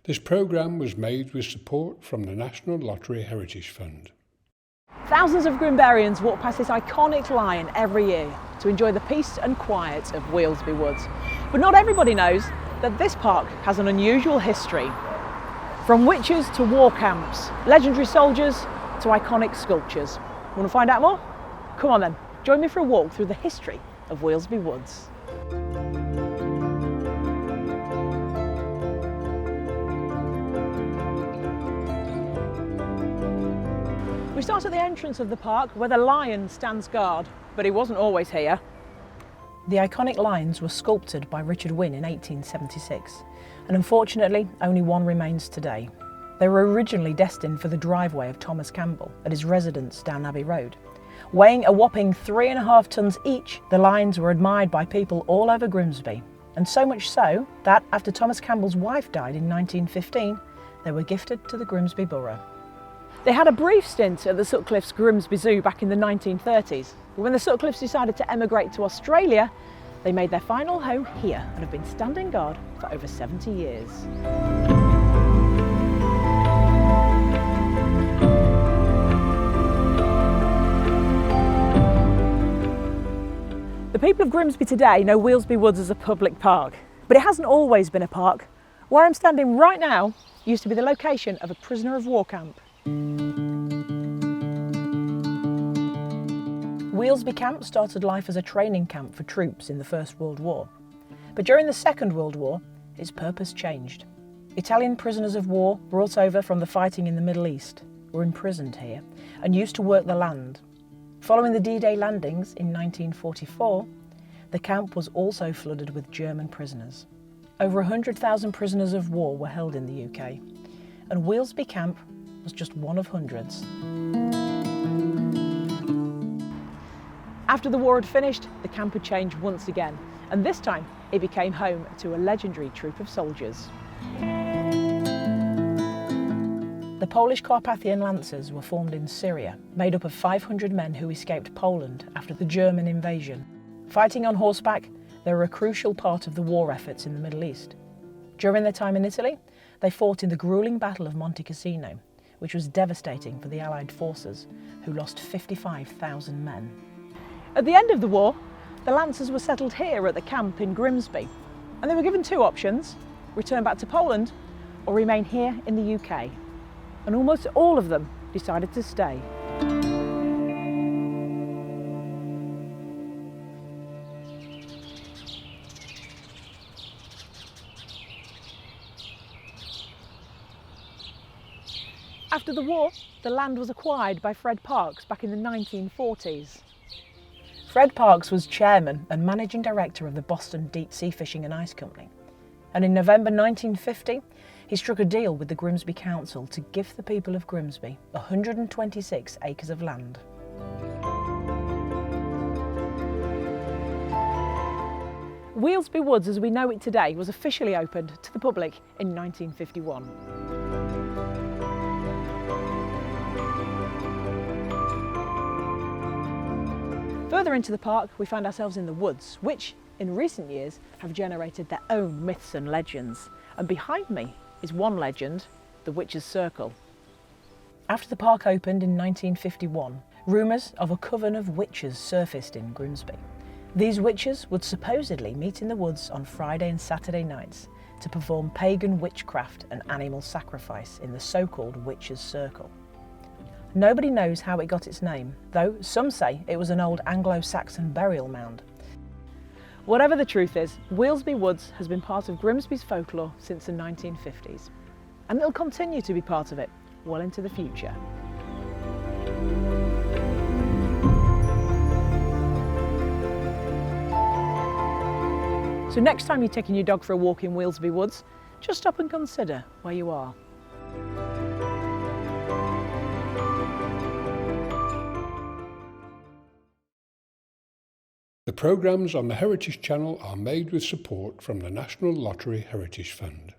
This programme was made with support from the National Lottery Heritage Fund. Thousands of Grimbarians walk past this iconic lion every year to enjoy the peace and quiet of Weelsby Woods. But not everybody knows that this park has an unusual history. From witches to war camps, legendary soldiers to iconic sculptures. Want to find out more? Come on then, join me for a walk through the history of Weelsby Woods. We start at the entrance of the park where the lion stands guard, but he wasn't always here. The iconic lions were sculpted by Richard Wynne in 1876, and unfortunately only one remains today. They were originally destined for the driveway of Thomas Campbell at his residence down Abbey Road. Weighing a whopping 3.5 tons each, the lions were admired by people all over Grimsby, and so much so that after Thomas Campbell's wife died in 1915, they were gifted to the Grimsby Borough. They had a brief stint at the Sutcliffe's Grimsby Zoo back in the 1930s, but when the Sutcliffes decided to emigrate to Australia, they made their final home here and have been standing guard for over 70 years. The people of Grimsby today know Weelsby Woods as a public park, but it hasn't always been a park. Where I'm standing right now used to be the location of a prisoner of war camp. Weelsby Camp started life as a training camp for troops in the First World War. But during the Second World War, its purpose changed. Italian prisoners of war brought over from the fighting in the Middle East were imprisoned here and used to work the land. Following the D-Day landings in 1944, the camp was also flooded with German prisoners. Over 100,000 prisoners of war were held in the UK, and Weelsby Camp was just one of hundreds. After the war had finished, the camp had changed once again, and this time it became home to a legendary troop of soldiers. The Polish Carpathian Lancers were formed in Syria, made up of 500 men who escaped Poland after the German invasion. Fighting on horseback, they were a crucial part of the war efforts in the Middle East. During their time in Italy, they fought in the gruelling Battle of Monte Cassino, which was devastating for the Allied forces, who lost 55,000 men. At the end of the war, the Lancers were settled here at the camp in Grimsby, and they were given two options: return back to Poland or remain here in the UK. And almost all of them decided to stay. After the war, the land was acquired by Fred Parks back in the 1940s. Fred Parks was chairman and managing director of the Boston Deep Sea Fishing and Ice Company, and in November 1950 he struck a deal with the Grimsby Council to gift the people of Grimsby 126 acres of land. Weelsby Woods as we know it today was officially opened to the public in 1951. Further into the park, we find ourselves in the woods, which, in recent years, have generated their own myths and legends. And behind me is one legend, the Witch's Circle. After the park opened in 1951, rumours of a coven of witches surfaced in Grimsby. These witches would supposedly meet in the woods on Friday and Saturday nights to perform pagan witchcraft and animal sacrifice in the so-called Witch's Circle. Nobody knows how it got its name, though some say it was an old Anglo-Saxon burial mound. Whatever the truth is, Weelsby Woods has been part of Grimsby's folklore since the 1950s, and it'll continue to be part of it well into the future. So next time you're taking your dog for a walk in Weelsby Woods, just stop and consider where you are. The programmes on the Heritage Channel are made with support from the National Lottery Heritage Fund.